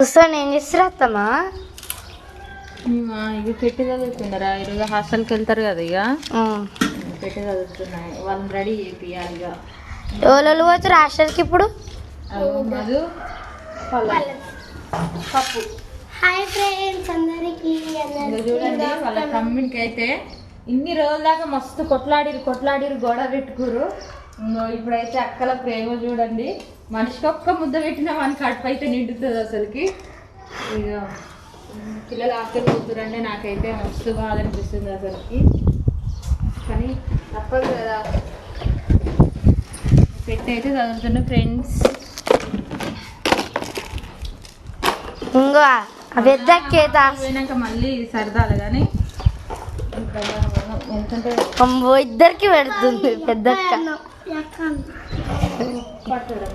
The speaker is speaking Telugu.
కూర్చొని ఏం చేస్తారు అత్తమ్మా? ఇక పెట్టి చదువుతున్నారా, ఈరోజు హాస్టల్కి వెళ్తారు కదా, ఇక పెట్టి చదువుతున్నాయి. వాళ్ళని రెడీ చేయాలి. ఇక ఎవరు పోతారు హాస్టల్కి ఇప్పుడు? మధు పప్పు. హాయ్ ఫ్రెండ్స్ అందరికి. చూడండి వాళ్ళ తమ్ముడికి అయితే ఇన్ని రోజుల దాకా మస్తు కొట్లాడిరు గొడవ పెట్టుకురు. ఇప్పుడైతే అక్కల ప్రేమ చూడండి, మనిషికి ఒక్క ముద్ద పెట్టినా మనకి కడుపు అయితే నిండుతుంది అసలుకి. ఇక పిల్లలు ఆకలి పోతురంటే నాకైతే మస్తు బాధ అనిపిస్తుంది అసలుకి, కానీ తప్పదు కదా. పెట్టి అయితే చదువుతున్నా ఫ్రెండ్స్. ఇంకో పోయినాక మళ్ళీ సరదాలు కానీ ఇద్దరికి పెడుతుంది పెద్దక్క. పట్టురా